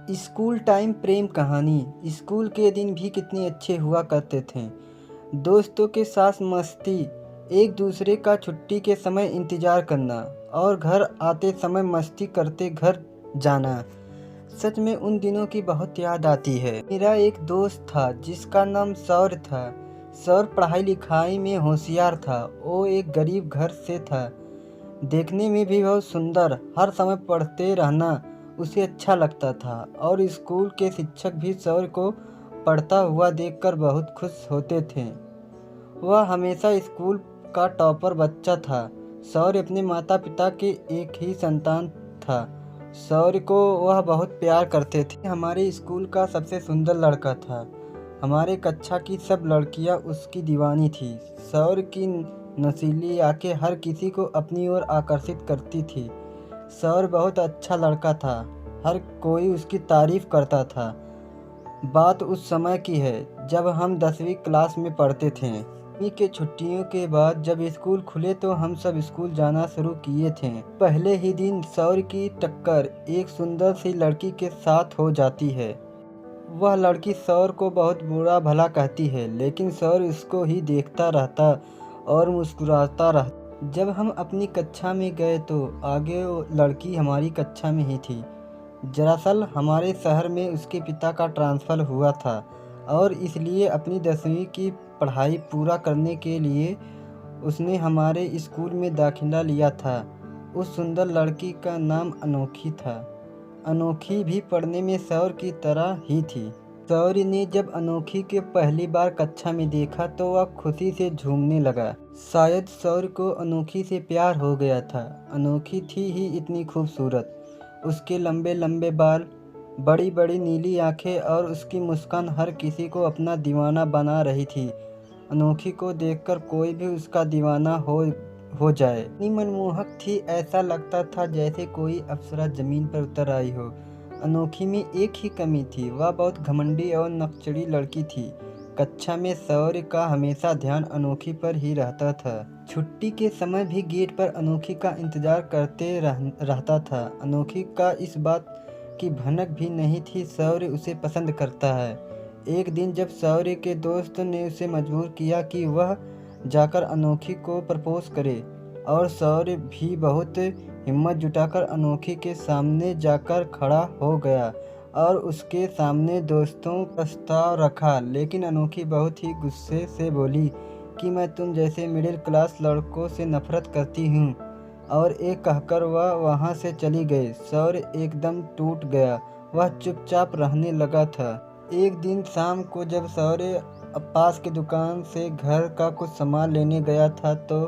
School time प्रेम कहानी। School के दिन भी कितने अच्छे हुआ करते थे। दोस्तों के साथ मस्ती, एक दूसरे का छुट्टी के समय इंतज़ार करना और घर आते समय मस्ती करते घर जाना। सच में उन दिनों की बहुत याद आती है। मेरा एक दोस्त था जिसका नाम सौर था। सौर पढ़ाई लिखाई में होशियार था। वो एक गरीब घर से था, देखने में भी बहुत सुंदर। हर समय पढ़ते रहना उसे अच्छा लगता था और स्कूल के शिक्षक भी सौर को पढ़ता हुआ देखकर बहुत खुश होते थे। वह हमेशा स्कूल का टॉपर बच्चा था। सौर अपने माता पिता के एक ही संतान था। सौर को वह बहुत प्यार करते थे। हमारे स्कूल का सबसे सुंदर लड़का था। हमारे कक्षा की सब लड़कियां उसकी दीवानी थी। सौर की नशीली आंखें हर किसी को अपनी ओर आकर्षित करती थी। सौर बहुत अच्छा लड़का था। हर कोई उसकी तारीफ करता था। बात उस समय की है जब हम 10वीं क्लास में पढ़ते थे। गर्मी के छुट्टियों के बाद जब स्कूल खुले तो हम सब स्कूल जाना शुरू किए थे। पहले ही दिन सौर की टक्कर एक सुंदर सी लड़की के साथ हो जाती है। वह लड़की सौर को बहुत बुरा भला कहती है, लेकिन सौर उसको ही देखता रहता और मुस्कुराता रहता। जब हम अपनी कक्षा में गए तो आगे वो लड़की हमारी कक्षा में ही थी। दरअसल हमारे शहर में उसके पिता का ट्रांसफ़र हुआ था और इसलिए अपनी 10वीं की पढ़ाई पूरा करने के लिए उसने हमारे स्कूल में दाखिला लिया था। उस सुंदर लड़की का नाम अनोखी था। अनोखी भी पढ़ने में सौर की तरह ही थी। सौर ने जब अनोखी के पहली बार कक्षा में देखा तो वह खुशी से झूमने लगा। शायद सौर को अनोखी से प्यार हो गया था। अनोखी थी ही इतनी खूबसूरत। उसके लंबे लंबे बाल, बड़ी बड़ी नीली आंखें और उसकी मुस्कान हर किसी को अपना दीवाना बना रही थी। अनोखी को देखकर कोई भी उसका दीवाना हो जाए। इतनी मनमोहक थी, ऐसा लगता था जैसे कोई अप्सरा जमीन पर उतर आई हो। अनोखी में एक ही कमी थी, वह बहुत घमंडी और नकचड़ी लड़की थी। कक्षा में सौर का हमेशा ध्यान अनोखी पर ही रहता था। छुट्टी के समय भी गेट पर अनोखी का इंतजार करते रहता था। अनोखी का इस बात की भनक भी नहीं थी सौर उसे पसंद करता है। एक दिन जब सौर के दोस्त ने उसे मजबूर किया कि वह जाकर अनोखी को प्रपोज करे और सौर भी बहुत हिम्मत जुटाकर अनोखी के सामने जाकर खड़ा हो गया और उसके सामने दोस्तों प्रस्ताव रखा। लेकिन अनोखी बहुत ही गुस्से से बोली कि मैं तुम जैसे मिडिल क्लास लड़कों से नफरत करती हूँ, और एक कहकर वह वहाँ से चली गई। सौर एकदम टूट गया, वह चुपचाप रहने लगा था। एक दिन शाम को जब सौर पास की दुकान से घर का कुछ सामान लेने गया था तो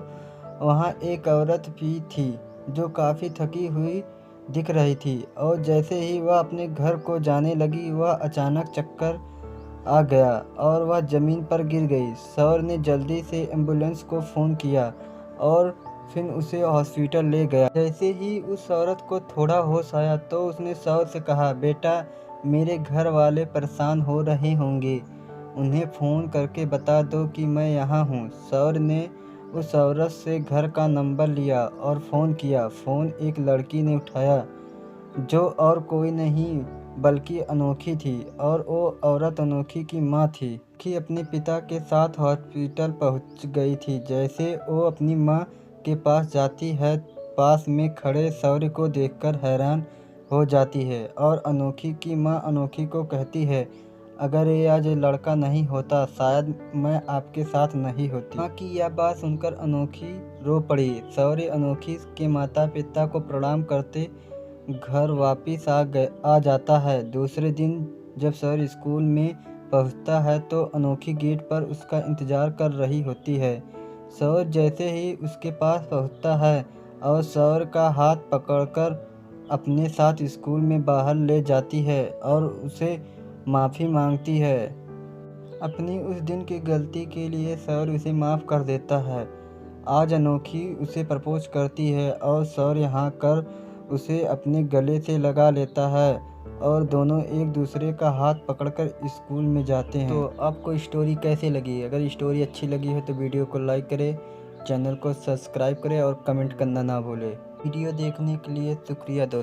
वहाँ एक औरत भी थी जो काफ़ी थकी हुई दिख रही थी, और जैसे ही वह अपने घर को जाने लगी वह अचानक चक्कर आ गया और वह ज़मीन पर गिर गई। सौर ने जल्दी से एम्बुलेंस को फ़ोन किया और फिर उसे हॉस्पिटल ले गया। जैसे ही उस औरत को थोड़ा होश आया तो उसने सौर से कहा, बेटा मेरे घर वाले परेशान हो रहे होंगे, उन्हें फ़ोन करके बता दो कि मैं यहाँ हूँ। सौर ने उस औरत से घर का नंबर लिया और फ़ोन किया। फ़ोन एक लड़की ने उठाया जो और कोई नहीं बल्कि अनोखी थी, और वो औरत अनोखी की माँ थी कि अपने पिता के साथ हॉस्पिटल पहुंच गई थी। जैसे वो अपनी माँ के पास जाती है, पास में खड़े सौर को देखकर हैरान हो जाती है और अनोखी की माँ अनोखी को कहती है, अगर ये आज लड़का नहीं होता शायद मैं आपके साथ नहीं होती। माँ की यह बात सुनकर अनोखी रो पड़ी। सौर अनोखी के माता पिता को प्रणाम करते घर वापिस आ जाता है। दूसरे दिन जब सौर स्कूल में पहुंचता है तो अनोखी गेट पर उसका इंतज़ार कर रही होती है। सौर जैसे ही उसके पास पहुंचता है और सौर का हाथ पकड़कर अपने साथ स्कूल में बाहर ले जाती है और उसे माफ़ी मांगती है। अपनी उस दिन की गलती के लिए सौर उसे माफ़ कर देता है। आज अनोखी उसे प्रपोज करती है और सौर यहाँ कर उसे अपने गले से लगा लेता है और दोनों एक दूसरे का हाथ पकड़कर स्कूल में जाते हैं। तो आपको स्टोरी कैसे लगी? अगर स्टोरी अच्छी लगी हो तो वीडियो को लाइक करें, चैनल को सब्सक्राइब करें और कमेंट करना ना भूलें। वीडियो देखने के लिए शुक्रिया दोस्तों।